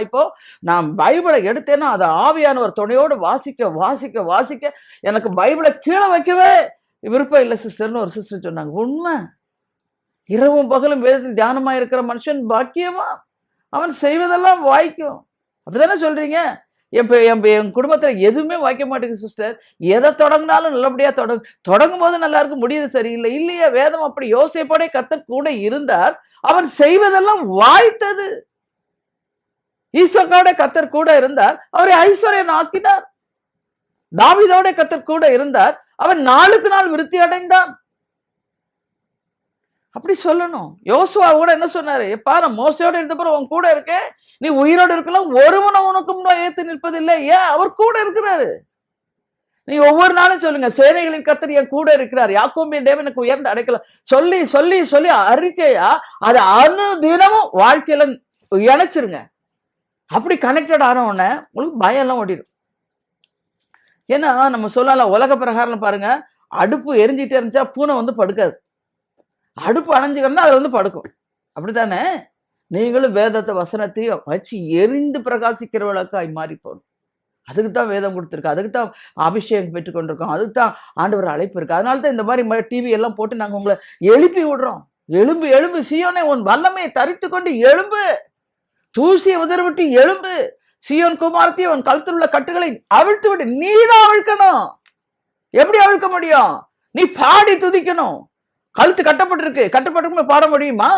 நான் பைபிளை எடுத்தேன்னா அதை ஆவியானவர் துணையோடு வாசிக்க வாசிக்க வாசிக்க எனக்கு பைபிளை கீழே வைக்கவே விருப்பம் இல்லை சிஸ்டர்னு ஒரு சிஸ்டர் சொன்னாங்க. உண்மை. இரவும் பகலும் வேதத்தில் தியானமா இருக்கிற மனுஷன் பாக்கியமா, அவன் செய்வதெல்லாம் வாய்க்கும். அப்படிதானே சொல்றீங்க? என் குடும்பத்துல எதுவுமே வாய்க்க மாட்டேங்குது சிஸ்டர். எதை தொடங்கினாலும் நல்லபடியா தொடங்கும் போது நல்லா இருக்கு, முடியுது சரியில்லை. இல்லையா? வேதம் அப்படி யோசிப்போட கர்த்தர் கூட இருந்தார், அவன் செய்வதெல்லாம் வாய்த்தது. ஈசோக்கோட கர்த்தர் கூட இருந்தார், அவரை ஐஸ்வர்யன் ஆக்கினார். தாவீதோட கர்த்தர் கூட இருந்தார், அவன் நாளுக்கு நாள் விருத்தி அடைந்தான். அப்படி சொல்லணும். யோசுவா கூட என்ன சொன்னாரு? பாரு, மோசையோட இருந்தப்பறம் உன் கூட இருக்கேன், நீ உயிரோடு இருக்கலாம், ஒருவனை உனக்கு முன்னாடி ஏத்து நிற்பதில்லை. ஏன்? அவர் கூட இருக்கிறாரு. நீ ஒவ்வொரு நாளும் சொல்லுங்க, சேனைகளின் கர்த்தர் என் கூட இருக்கிறார், யாக்கோபின் தேவனுக்கு உயர்ந்த அடைக்கலம் சொல்லி சொல்லி சொல்லி அறிக்கையா அதை அனுதினமும் வாழ்க்கையில இணைச்சிருங்க. அப்படி கனெக்டட் ஆன உடனே உங்களுக்கு பயம் எல்லாம் ஓடிடும். ஏன்னா நம்ம சொல்லலாம், உலக பிரகாரம் பாருங்க, அடுப்பு எரிஞ்சிட்டே இருந்துச்சா பூனை வந்து படுக்காது, அடுப்பு அணைஞ்சுக்கணும்னா அது வந்து படுக்கும். அப்படித்தானே? நீங்களும் வேதத்தை வசனத்தையும் வச்சு எரிந்து பிரகாசிக்கிறவளுக்காய் மாறி போகணும். அதுக்கு தான் வேதம் கொடுத்துருக்கு, அதுக்கு தான் அபிஷேகம் பெற்றுக்கொண்டிருக்கோம், அதுக்கு தான் ஆண்டவர் அழைப்பு இருக்கு. அதனால தான் இந்த மாதிரி டிவி எல்லாம் போட்டு நாங்கள் உங்களை எழுப்பி விடுறோம். எழும்பு எழும்பு, சீயோனே உன் வல்லமையை தரித்து கொண்டு எழும்பு, தூசியை உதறிவிட்டு எழும்பு, சீயோன் குமாரத்தையும் உன் கழுத்தில் உள்ள கட்டுகளை அவிழ்த்து விட்டு. நீ தான் அவிழ்க்கணும். எப்படி அவிழ்க்க முடியும்? நீ பாடி துதிக்கணும். கழுத்து கட்டப்பட்டிருக்கு பாட முடியுமா?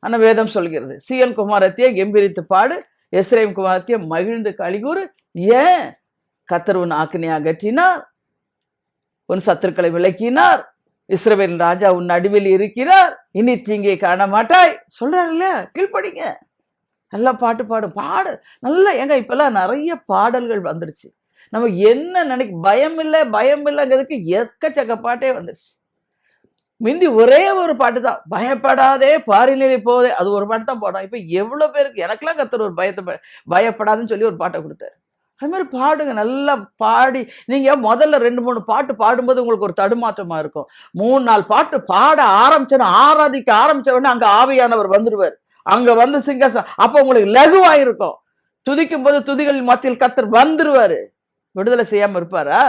ஆனா வேதம் சொல்கிறது, சீயோன் குமாரத்தியை கெம்பீரித்து பாடு, எஸ்ரேம் குமாரத்தியை மகிழ்ந்து களிகூறு. ஏன்? கர்த்தர் உன் ஆக்கினை அகற்றினார், உன் சத்துருக்களை விலக்கினார், இஸ்ரவேலின் ராஜா உன் நடுவில் இருக்கிறார், இனி தீங்கை காண மாட்டாய் சொல்றாரு இல்லையா? கீழ்படிங்க. நல்லா பாட்டு பாடு நல்லா. ஏங்க இப்பெல்லாம் நிறைய பாடல்கள் வந்துருச்சு. நம்ம என்ன பயம் இல்லைங்கிறதுக்கு எக்கச்சக்க பாட்டே வந்துருச்சு. முந்தி ஒரே ஒரு பாட்டு தான், பயப்படாதே பாரிநிலை போதே, அது ஒரு பாட்டு தான் போடும். இப்போ எவ்வளோ பேருக்கு, எனக்கெல்லாம் கர்த்தர் ஒரு பயப்படாதுன்னு சொல்லி ஒரு பாட்டை கொடுத்தாரு. அது மாதிரி பாடுங்க, நல்லா பாடி. நீங்கள் முதல்ல 2-3 பாட்டு பாடும்போது உங்களுக்கு ஒரு தடுமாற்றமாக இருக்கும். 3-4 பாட்டு பாட ஆரம்பிச்சோன்னா, ஆராதிக்க ஆரம்பிச்சோடனே அங்கே ஆவியானவர் வந்துடுவார். அங்கே வந்து சிங்காசனம், அப்போ உங்களுக்கு லகுவாக இருக்கும். துதிக்கும் போது துதிகள் மத்தியில் கர்த்தர் வந்துடுவார். விடுதலை செய்யாமல் இருப்பாரா?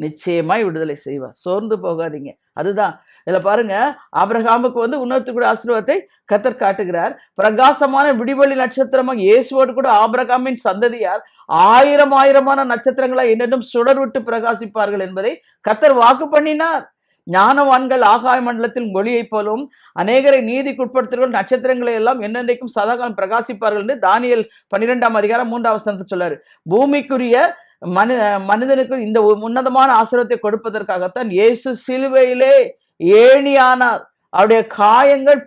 நிச்சயமாய் விடுதலை செய்வார். சோர்ந்து போகாதீங்க. அதுதான் இதுல பாருங்க, ஆபிரகாமுக்கு வந்து உன்னதத்துக்குரிய ஆசீர்வாதத்தை கர்த்தர் காட்டுகிறார். பிரகாசமான விடிவெளி நட்சத்திரமாக இயேசுவோடு கூட ஆபிரகாமின் சந்ததியார் ஆயிரம் ஆயிரமான நட்சத்திரங்களை என்னென்னும் சுடர் விட்டு பிரகாசிப்பார்கள் என்பதை கர்த்தர் வாக்கு பண்ணினார். ஞானவான்கள் ஆகாய மண்டலத்தில் ஒளியைப் போலும் அநேகரை நீதிக்குட்படுத்துகிற நட்சத்திரங்களை எல்லாம் என்னென்றைக்கும் சதாகாலம் பிரகாசிப்பார்கள் என்று தானியேல் 12ஆம் அதிகாரம் 3ஆம் வசனத்தை சொல்லாரு. பூமிக்குரிய மனிதனுக்கு இந்த உன்னதமான ஆசீர்வாதத்தை கொடுப்பதற்காகத்தான் இயேசு சிலுவையிலே ஏணியானார். அவருடைய காயங்கள்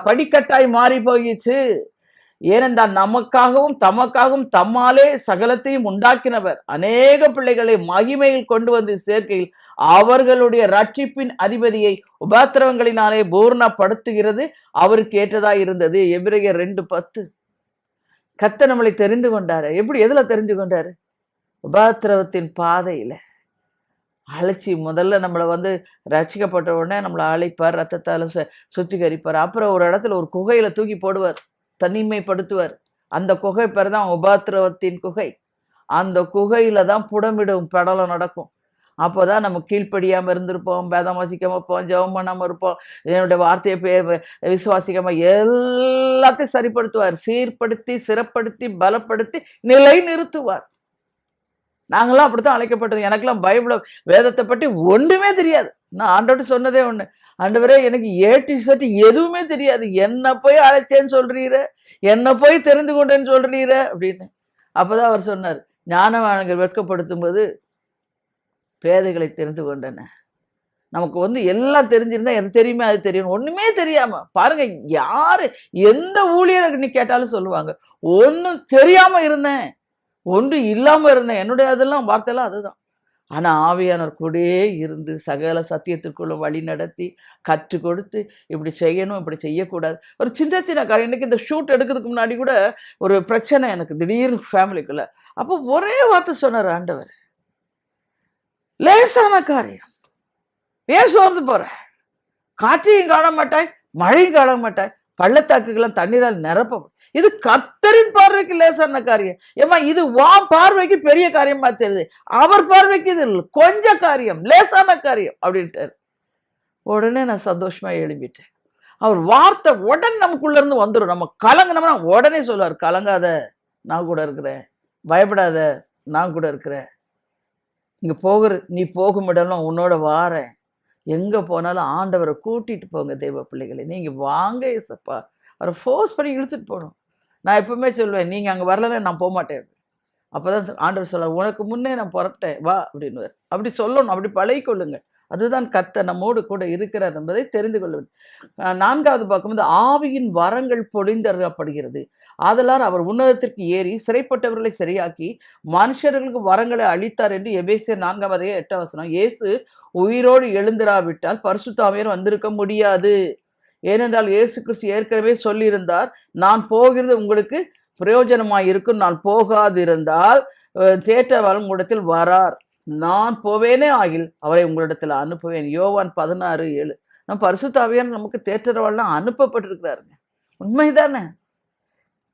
படிக்கட்டாய் மாறி போயிடுச்சு. ஏனென்றால் நமக்காகவும் தமக்காகவும் தம்மாலே சகலத்தையும் உண்டாக்கினவர் அநேக பிள்ளைகளை மகிமையில் கொண்டு வந்து சேர்க்கையில் அவர்களுடைய ரட்சிப்பின் அதிபதியை உபத்திரவங்களினாலே பூர்ணப்படுத்துகிறது அவருக்கு ஏற்றதா இருந்தது. எபிரேயர் 2:10. கர்த்தர் நம்மளை தெரிந்து கொண்டாரு. எப்படி, எதுல தெரிஞ்சு கொண்டாரு? உபத்திரவத்தின் பாதையில அழைச்சி முதல்ல நம்மளை வந்து ரட்சிக்கப்பட்ட உடனே நம்மளை அழைப்பார், ரத்தத்தால சுத்திகரிப்பார். அப்புறம் ஒரு இடத்துல ஒரு குகையில தூக்கி போடுவார், தனிமைப்படுத்துவார். அந்த குகை பேர் தான் உபத்திரவத்தின் குகை. அந்த குகையில தான் புடமிடும் படலம் நடக்கும். அப்போதான் நம்ம கீழ்ப்படியாம இருந்திருப்போம், வேதம் வாசிக்காம இருப்போம், ஜெபம் பண்ணாம இருப்போம், என்னுடைய வார்த்தையை விசுவாசிக்காம எல்லாத்தையும் சரிப்படுத்துவார், சீர்படுத்தி சிறப்படுத்தி பலப்படுத்தி நிலை நிறுத்துவார். நாங்களாம் அப்படித்தான் அழைக்கப்பட்டது. எனக்கெல்லாம் பைபிள வேதத்தை பற்றி ஒன்றுமே தெரியாது. நான் ஆண்டோட சொன்னதே ஒண்ணு, ஆண்டவரே எனக்கு ஏட்டி சட்டி எதுவுமே தெரியாது, என்ன போய் அழைச்சேன்னு சொல்றீர, என்ன போய் தெரிந்து கொண்டேன்னு சொல்றீர அப்படின்னு. அப்போதான் அவர் சொன்னார், ஞானவான்கள் வெட்கப்படுத்தும் போது பேதைகளை தெரிந்து கொண்டன. நமக்கு வந்து எல்லாம் தெரிஞ்சிருந்தா எது தெரியுமே அது தெரியும், ஒண்ணுமே தெரியாம பாருங்க, யாரு எந்த ஊழியருக்கு நீ கேட்டாலும் சொல்லுவாங்க, ஒன்றும் தெரியாம இருந்தேன், ஒன்று இல்லாம இருந்தேன், என்னுடைய அதெல்லாம் வார்த்தையெல்லாம் அதுதான். ஆனா ஆவியானவர் கூடயே இருந்து சகல சத்தியத்திற்குள்ள வழி நடத்தி கற்றுக் கொடுத்து இப்படி செய்யணும் இப்படி செய்யக்கூடாது. ஒரு சின்ன சின்ன காரியம். இன்னைக்கு இந்த ஷூட் எடுக்கிறதுக்கு முன்னாடி கூட ஒரு பிரச்சனை எனக்கு திடீர்னு ஃபேமிலிக்குள்ள. அப்போ ஒரே வார்த்தை சொன்னார் ஆண்டவர், லேசான காரியம், ஏன் சோர்ந்து போற, காற்றையும் காண மாட்டாய் மழையும் காண மாட்டாய், பள்ளத்தாக்குகள்லாம் தண்ணீரால் நிரப்ப, இது கர்த்தரின் பார்வைக்கு லேசான காரியம். ஏமா இது வா பார்வைக்கு பெரிய காரியமா தெரியுது, அவர் பார்வைக்கு இது கொஞ்ச காரியம், லேசான காரியம் அப்படின்ட்டாரு. உடனே நான் சந்தோஷமா எழுப்பிட்டேன். அவர் வார்த்தை உடனே நமக்குள்ள இருந்து வந்துடும். நம்ம கலங்கினோம்னா உடனே சொல்லுவார், கலங்காத நான் கூட இருக்கிறேன், பயப்படாத நான் கூட இருக்கிறேன், இங்க போகிற நீ போகும் இடம்லாம் உன்னோட வாரேன், எங்க போனாலும் ஆண்டவரை கூட்டிட்டு போங்க தெய்வ பிள்ளைகளை, நீங்க வாங்க ஏசப்பா, அவரை ஃபோர்ஸ் பண்ணி இழுத்துட்டு போகணும். நான் எப்பவுமே சொல்லுவேன், நீங்க அங்க வரலன்னா நான் போக மாட்டேன். அப்பதான் ஆண்டவர் சொல்ல, உனக்கு முன்னே நான் புறப்பட்டேன் வா அப்படின்னு. அப்படி சொல்லணும், அப்படி பழகிக்கொள்ளுங்க. அதுதான் கர்த்தர் நம்மோடு கூட இருக்கிறார் என்பதை தெரிந்து கொள்ள வேண்டும். 4வது பார்க்கும்போது ஆவியின் வரங்கள் பொழிந்தரப்படுகிறது. ஆதலால் அவர் உன்னதத்திற்கு ஏறி சிறைப்பட்டவர்களை சரியாக்கி மனுஷர்களுக்கு வரங்களை அளித்தார் என்று எபேசியர் 4ஆம் அதிகாரம் 8ஆம் வசனம். இயேசு உயிரோடு எழுந்திராவிட்டால் பரிசுத்த ஆவியானவர் வந்திருக்க முடியாது. ஏனென்றால் இயேசு கிறிஸ்து ஏற்கனவே சொல்லியிருந்தார், நான் போகிறது உங்களுக்கு பிரயோஜனமாய் இருக்கும், நான் போகாதிருந்தால் தேற்றவாளன் உங்களிடத்தில் வரார், நான் போவேனே ஆகில் அவரை உங்களிடத்தில் அனுப்புவேன். யோவான் 16:7. நம்ம பரிசுத்த ஆவியானவர் நமக்கு தேற்றவாளன் அனுப்பப்பட்டிருக்கிறாருங்க. உண்மைதானே?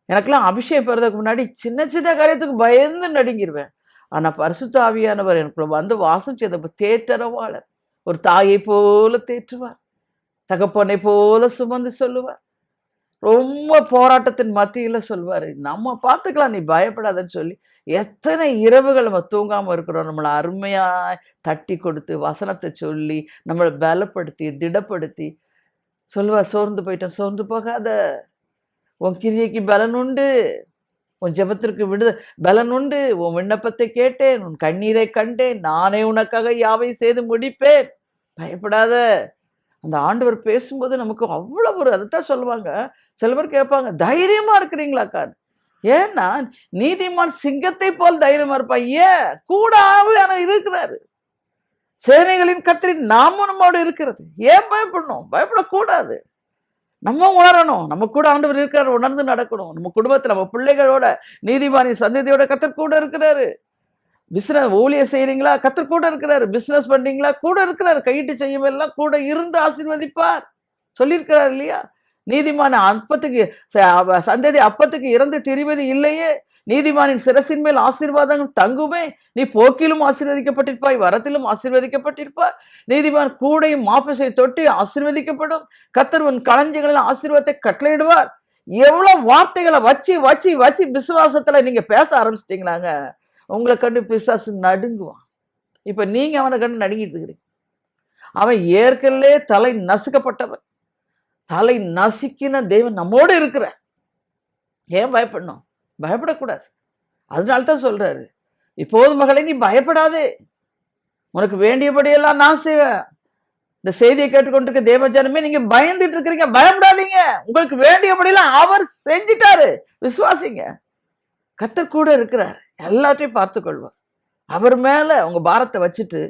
எனக்கெல்லாம் அபிஷேகம் பெறதுக்கு முன்னாடி சின்ன சின்ன காரியத்துக்கு பயந்து நடுங்கிடுவேன். ஆனா பரிசுத்த ஆவியானவர் எனக்குள்ள வந்து வாசம் செய்த தேற்றரவாளர். ஒரு தாயை போல தேற்றுவார், தகப்பனை போல சுமந்து சொல்லுவார், ரொம்ப போராட்டத்தின் மத்தியில சொல்வாரு, நம்ம பார்த்துக்கலாம் நீ பயப்படாதன்னு சொல்லி. எத்தனை இரவுகள் நம்ம தூங்காம இருக்கிறோம், நம்மளை அருமையா தட்டி கொடுத்து வசனத்தை சொல்லி நம்மளை பலப்படுத்தி திடப்படுத்தி சொல்லுவார், சோர்ந்து போயிட்டோம், சோர்ந்து போகாத, உன் கிரியைக்கு பலன் உண்டு, உன் ஜெபத்திற்கு பலன் உண்டு, உன் விண்ணப்பத்தை கேட்டேன், உன் கண்ணீரை கண்டேன், நானே உனக்காக யாவை செய்து முடிப்பேன், பயப்படாத. அந்த ஆண்டவர் பேசும்போது நமக்கு அவ்வளோ ஒரு, அதைத்தான் சொல்லுவாங்க. சில பேர் கேட்பாங்க, தைரியமா இருக்கிறீங்களாக்கா? ஏன்னா நீதிமான் சிங்கத்தை போல் தைரியமா இருப்பான். ஏன்? கூட ஆவியானவர் இருக்கிறாரு, சேனைகளின் கர்த்தரின் நாமம் நம்மோடு இருக்கிறது. ஏன் பயப்படணும்? பயப்படக்கூடாது. நம்ம உணரணும், நம்ம கூட ஆண்டவர் இருக்கிறார், உணர்ந்து நடக்கணும். நம்ம குடும்பத்தில் நம்ம பிள்ளைகளோட நீதிமானின் சந்ததியோட கர்த்தர் கூட இருக்கிறாரு. பிசினஸ் ஊழியர் செய்யறீங்களா, கர்த்தர் கூட இருக்கிறாரு. பிசினஸ் பண்றீங்களா, கூட இருக்கிறாரு. கையிட்டு செய்யும் எல்லாம் கூட இருந்து ஆசீர்வதிப்பார் சொல்லியிருக்கிறார் இல்லையா? நீதிமான அப்பத்துக்கு சந்ததி அப்பத்துக்கு இறந்து திரிவது இல்லையே, நீதிமானின் சிரசின் மேல் ஆசீர்வாதங்கள் தங்குமே. நீ போக்கிலும் ஆசீர்வதிக்கப்பட்டிருப்பாய், வரத்திலும் ஆசீர்வதிக்கப்பட்டிருப்பாய். நீதிமான் கூடையும் மாப்பசை தொட்டி ஆசீர்வதிக்கப்படும். கர்த்தர் உன் களஞ்சியங்களில் ஆசீர்வாதத்தை கட்டளையிடுவார். எவ்வளவு வார்த்தைகளை வச்சு வச்சு வச்சு விசுவாசத்துல நீங்க பேச ஆரம்பிச்சிட்டீங்களாங்க, உங்களை கண்டு பிசாசு நடுங்குவான். இப்ப நீங்க அவனை கண்டு நடுங்கிட்டு இருக்கிறீங்க. அவன் ஏற்கனவே தலை நசுக்கப்பட்டவன். தலை நசுக்கின தேவன் நம்மோடு இருக்கிற. ஏன் பயப்படணும்? பயப்படக்கூடாது. அதனால்தான் சொல்றாரு, இப்போது மகளே நீ பயப்படாதே, உனக்கு வேண்டியபடியெல்லாம் நான் செய்வேன். இந்த செய்தியை கேட்டுக்கொண்டிருக்க தேவஜனமே, நீங்க பயந்துட்டு இருக்கிறீங்க, பயப்படாதீங்க. உங்களுக்கு வேண்டியபடியெல்லாம் அவர் செஞ்சிட்டாரு. விசுவாசிங்க. கர்த்தர் கூட இருக்கிறார், எல்லாத்தையும் பார்த்து கொள்வார். அவர் மேல உங்க பாரத்தை வச்சுட்டு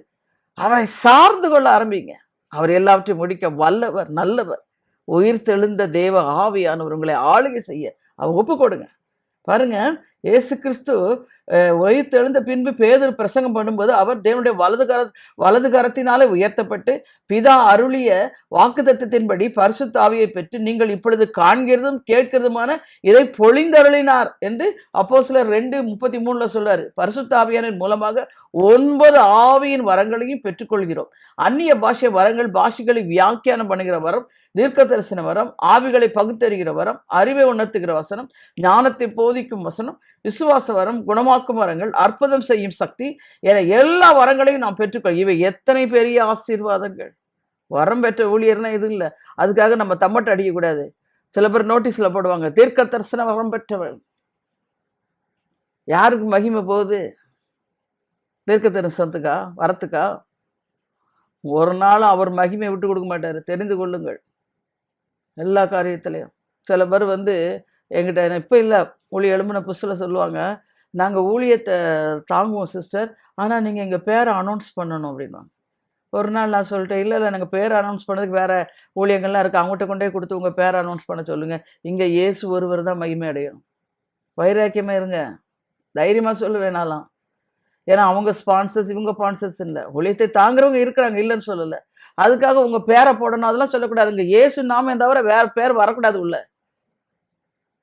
அவரை சார்ந்து கொள்ள ஆரம்பிங்க. அவர் எல்லாவற்றையும் முடிக்க வல்லவர், நல்லவர். உயிர் தெழுந்த தேவ ஆவியானவர் உங்களை ஆளுகை செய்ய அவங்க ஒப்பு கொடுங்க. பாருங்க, இயேசு கிறிஸ்து உயிர் தெழுந்த பின்பு பேதுரு பிரசங்கம் பண்ணும்போது அவர் தேவனுடைய வலது கரத்தினாலே உயர்த்தப்பட்டு பிதா அருளிய வாக்குத்தத்தத்தின்படி பரிசுத்த ஆவியை பெற்று நீங்கள் இப்பொழுது காண்கிறதும் கேட்கிறதுமான இதை பொழிந்தருளினார் என்று அப்போஸ்தலர் 2:33 சொல்றாரு. பரிசுத்த ஆவியானின் மூலமாக 9 ஆவியின் வரங்களையும் பெற்றுக்கொள்கிறோம். அந்நிய பாஷை வரங்கள், பாஷைகளை வியாக்கியானம் பண்ணுகிற வரம், தீர்க்க தரிசன வரம், ஆவிகளை பகுத்தறிகிற வரம், அறிவை உணர்த்துகிற வசனம், ஞானத்தை போதிக்கும் வசனம், விசுவாச வரம், குணமாக்கும் வரங்கள், அற்புதம் செய்யும் சக்தி என எல்லா வரங்களையும் நாம் பெற்றுக்கொள். இவை எத்தனை பெரிய ஆசீர்வாதங்கள்! வரம் பெற்ற ஊழியர்னா இது இல்லை. அதுக்காக நம்ம தம்மட்டை அடிக்கக்கூடாது. சில பேர் நோட்டீஸ்ல போடுவாங்க, தீர்க்க தரிசன வரம் பெற்றவர். யாருக்கு மகிமை போகுது? தீர்க்க தரிசனத்துக்கா, வரத்துக்கா? ஒரு நாளும் அவர் மகிமை விட்டு கொடுக்க மாட்டாரு. தெரிந்து கொள்ளுங்கள் எல்லா காரியத்திலையும். சில பேர் எங்கிட்ட இப்போ இல்லை, ஊழிய எழும்பின புதுசில் சொல்லுவாங்க, நாங்கள் ஊழியத்தை தாங்குவோம் சிஸ்டர், ஆனால் நீங்கள் எங்கள் பேரை அனௌன்ஸ் பண்ணணும் அப்படின்வாங்க. ஒரு நாள் நான் சொல்லிட்டேன், இல்லை நாங்கள் பேரை அனௌன்ஸ் பண்ணதுக்கு வேறு ஊழியங்கள்லாம் இருக்குது, அவங்ககிட்ட கொண்டே கொடுத்து உங்கள் பேரை அனௌன்ஸ் பண்ண சொல்லுங்கள். இங்கே இயேசு ஒருவர் தான் மகிமை அடையும். வைராக்கியமாக இருங்க, தைரியமாக சொல்லுவேனாலாம். ஏன்னா அவங்க ஸ்பான்சர்ஸ், இவங்க ஸ்பான்சர்ஸ் இல்லை. ஊழியத்தை தாங்குறவங்க இருக்கிறாங்க, இல்லைன்னு சொல்லலை. அதுக்காக உங்கள் பேரை போடணும் அதெல்லாம் சொல்லக்கூடாதுங்க. இயேசு நாம தவிர வேறு பேர் வரக்கூடாது உள்ள.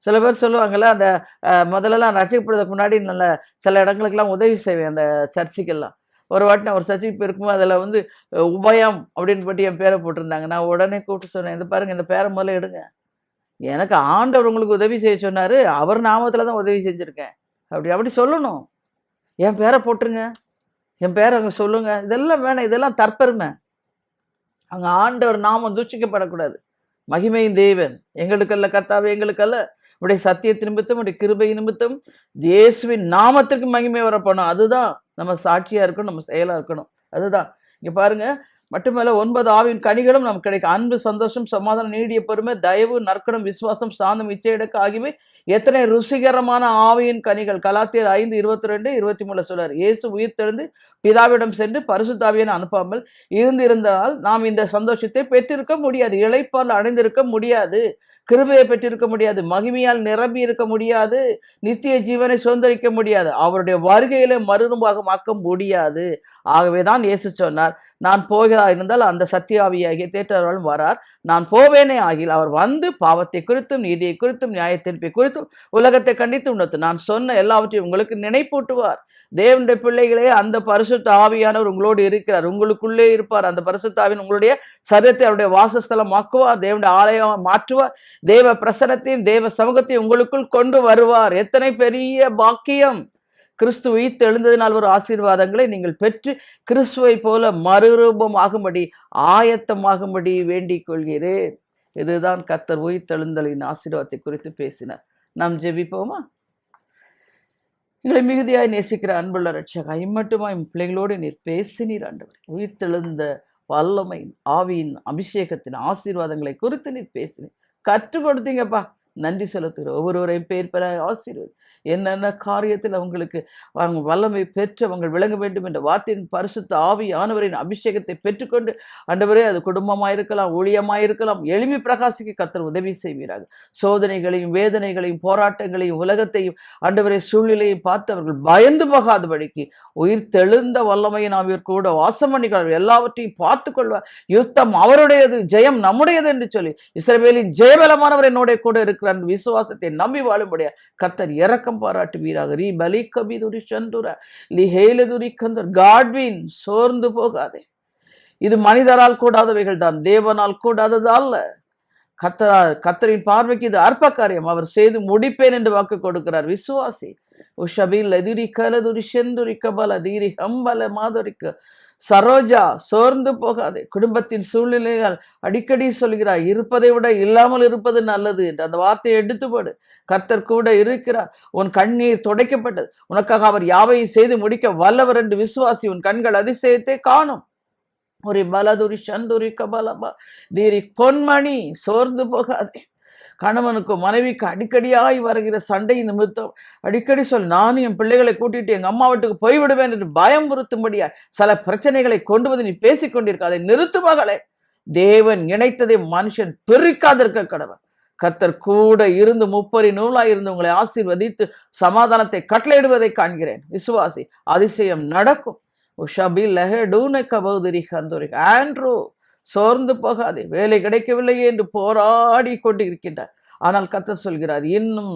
சில பேர் சொல்லுவாங்கள்ல, அந்த முதல்லலாம் ரட்சிக்கப்படுறதுக்கு முன்னாடி நல்ல சில இடங்களுக்கெல்லாம் உதவி செய்வேன், அந்த சர்ச்சுக்கெல்லாம். ஒரு வாட்டி நான் ஒரு சர்ச்சுக்கு போயிருக்கும்போது அதில் உபயம் அப்படின்னு பற்றி என் பேரை போட்டிருந்தாங்க. நான் உடனே கூப்பிட்டு சொன்னேன், இந்த பாருங்கள், இந்த பேரை முதல்ல எடுங்க. எனக்கு ஆண்டவர் உங்களுக்கு உதவி செய்ய சொன்னார், அவர் நாமத்தில் தான் உதவி செஞ்சுருக்கேன் அப்படி சொல்லணும். என் பேரை போட்டுருங்க, என் பேரை அங்கே சொல்லுங்கள். இதெல்லாம் வேணாம், இதெல்லாம் தற்பெருமை. அங்கே ஆண்டவர் நாமம் தூஷிக்கப்படக்கூடாது. மகிமையின் தேவன் எங்களுக்கல்ல கர்த்தாவே, எங்களுக்கல்ல, உடைய சத்தியத்தின் நிமித்தம், உடைய கிருபை நிமித்தம் இயேசுவின் நாமத்திற்கு மகிமை வரப்போனோம். அதுதான் நம்ம சாட்சியாக இருக்கணும், நம்ம செயலாக இருக்கணும். அதுதான் இங்கே பாருங்க. மட்டுமல்ல 9 ஆவியின் கனிகளும் நமக்கு கிடைக்கும். அன்பு, சந்தோஷம், சமாதானம், நீடிய பொறுமை, தயவு, நற்குணம், விசுவாசம், சாந்தம், இச்சையடக்க ஆகியவை எத்தனை ருசிகரமான ஆவியின் கனிகள். கலாத்தியர் 5:22-23 சொல்றார். இயேசு உயிர் தெழுந்து பிதாவிடம் சென்று பரிசுத்தாவியை அனுப்பாமல் இருந்திருந்தால் நாம் இந்த சந்தோஷத்தை பெற்றிருக்க முடியாது, இளைப்பால் அடைந்திருக்க முடியாது, கிருபையை பெற்றிருக்க முடியாது, மகிமையால் நிரம்பி இருக்க முடியாது, நித்திய ஜீவனை சுதந்திரிக்க முடியாது, அவருடைய வருகையில மறுரூபமாக்க முடியாது. ஆகவேதான் இயேசு சொன்னார், நான் போகிறதா இருந்தால் அந்த சத்தியாவியாகிய தேற்றவர்களும் வரார், நான் போவேனே ஆகில் அவர் வந்து பாவத்தை குறித்தும் நீதியை குறித்தும் நியாய தீர்ப்பை குறித்தும் உலகத்தை கண்டித்து உணர்த்து நான் சொன்ன எல்லாவற்றையும் உங்களுக்கு நினைப்பூட்டுவார். தேவனுடைய பிள்ளைகளே, அந்த பரிசுத்த ஆவியானவர் உங்களோடு இருக்கிறார், உங்களுக்குள்ளே இருப்பார். அந்த பரிசுத்த ஆவியின் உங்களுடைய சரீரத்தை அவருடைய வாசஸ்தலம் ஆக்குவார், தேவனுடைய ஆலயம் மாற்றுவார், தேவ பிரசனத்தையும் தேவ சமூகத்தையும் உங்களுக்குள் கொண்டு வருவார். எத்தனை பெரிய பாக்கியம்! கிறிஸ்து உயிர்த்து எழுந்ததினால் ஒரு ஆசீர்வாதங்களை நீங்கள் பெற்று கிறிஸ்துவை போல மறுரூபமாகும்படி ஆயத்தமாகும்படி வேண்டிக் கொள்கிறேன். இதுதான் கர்த்தர் உயிர்த்தெழுந்தலின் ஆசீர்வாதத்தை குறித்து பேசினார். நாம் ஜெபிப்போமா? எங்களை மிகுதியாய் நேசிக்கிற அன்புள்ள ரட்சகா, இம்மட்டுமாய் பிள்ளைகளோடு நீர் பேசினீர் ஆண்டவர். உயிர்த்தெழுந்த வல்லமை, ஆவியின் அபிஷேகத்தின் ஆசீர்வாதங்களை குறித்து நீர் பேசினீர், கற்றுக் கொடுத்தீங்கப்பா. நன்றி செலுத்துகிறோம். ஒவ்வொருவரையும் பேர் பெற ஆசீர்வாதம். என்னென்ன காரியத்தில் அவங்களுக்கு அவங்க வல்லமை பெற்று அவங்க விளங்க வேண்டும் என்ற வார்த்தையின் பரிசுத்த ஆவியானவரின் அபிஷேகத்தை பெற்றுக்கொண்டு ஆண்டவரே, அது குடும்பமாக இருக்கலாம், ஊழியமாக இருக்கலாம், எளிமை பிரகாசிக்க கர்த்தர் உதவி செய்வீராக. சோதனைகளையும் வேதனைகளையும் போராட்டங்களையும் உலகத்தையும் ஆண்டவரே சூழ்நிலையும் பார்த்து அவர்கள் பயந்து போகாதபடிக்கு உயிர் தெழுந்த வல்லமையை நாம் கூட வாசம் பண்ணிக்கிறார்கள். எல்லாவற்றையும் பார்த்து கொள்வார். யுத்தம் அவருடையது, ஜெயம் நம்முடையது என்று சொல்லி இஸ்ரவேலின் ஜெயபலமானவர் என்னோட கூட இருக்கிறார். இருக்கிறார் விசுவாசத்தை நம்பி வாழும்படியா கர்த்தர் இரக்கம் பாராட்டுவீராக. ரீ பலி கபிதுரி சந்துர லி ஹேலதுரி கந்தர் காட்வின், சோர்ந்து போகாதே. இது மனிதரால் கூடாதவைகள் தான், தேவனால் கூடாதது அல்ல. கர்த்தரின் பார்வைக்கு இது அற்ப காரியம். அவர் செய்து முடிப்பேன் என்று வாக்கு கொடுக்கிறார். விசுவாசி. உஷபில் எதிரி கலதுரி செந்துரி கபல தீரி ஹம்பல மாதுரிக்கு சரோஜா, சோர்ந்து போகாதே. குடும்பத்தின் சூழ்நிலைகள் அடிக்கடி சொல்கிறார், இருப்பதை விட இல்லாமல் இருப்பது நல்லது என்று. அந்த வார்த்தையை எடுத்து போடு. கர்த்தர் கூட இருக்கிறார். உன் கண்ணீர் துடைக்கப்பட்டது. உனக்காக அவர் யாவையும் செய்து முடிக்க வல்லவர் என்று விசுவாசி. உன் கண்கள் அதிசயத்தை காணும். ஒரு பலதுரி சந்துரி கபலபா தீரி பொன்மணி, சோர்ந்து போகாதே. கணவனுக்கும் மனைவிக்கு அடிக்கடியாய் வருகிற சண்டை நிமித்தம் அடிக்கடி நானும் என் பிள்ளைகளை கூட்டிட்டு எங்க அம்மா வீட்டுக்கு போய்விடுவேன் என்று பயம் பொருத்தும்படியா சில பிரச்சனைகளை கொண்டு வந்து நீ பேசிக் கொண்டிருக்காதை நிறுத்து மகளே. தேவன் இணைத்ததை மனுஷன் பிரிக்காதிருக்க கடவன். கர்த்தர் கூட இருந்து முப்பரி நூலாய் இருந்து உங்களை ஆசீர்வதித்து சமாதானத்தை கட்டளையிடுவதை காண்கிறேன். விசுவாசி, அதிசயம் நடக்கும். ஆண்ட்ரூ, சோர்ந்து போகாதே. வேலை கிடைக்கவில்லையே என்று போராடி கொண்டு இருக்கின்றார். ஆனால் கர்த்தர் சொல்கிறார், இன்னும்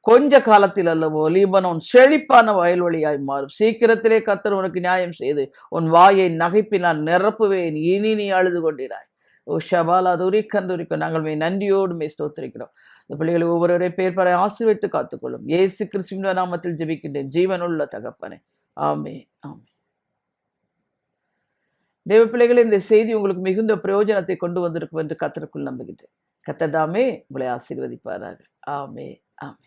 கொஞ்ச காலத்தில் அல்லவோ லீபனோன் செழிப்பான வயல்வெளியாய் மாறும். சீக்கிரத்திலே கர்த்தர் உனக்கு நியாயம் செய்து உன் வாயை நகைப்பினால் நிரப்புவேன். இனி நீ அழுது கொண்டிராய். ஓ ஷபாலா துரிக்கந்துரிக்கும். நாங்கள் நன்றியோடு ஸ்தோத்திரிக்கிறோம். இந்த பிள்ளைகளை ஒவ்வொருவரையும் பேர் பெற ஆசீர்வதித்து காத்துக்கொள்ளும். இயேசு கிறிஸ்துவின் நாமத்தில் ஜெபிக்கின்றேன் ஜீவனுள்ள தகப்பனே, ஆமே ஆமே. தேவ பிள்ளைகளே, இந்த செய்தி உங்களுக்கு மிகுந்த பிரயோஜனத்தை கொண்டு வந்திருக்கும் என்று கர்த்தருக்குள் நம்புகின்றேன். கர்த்தர் தாமே உங்களை ஆசீர்வதிப்பாராக. ஆமே ஆமே.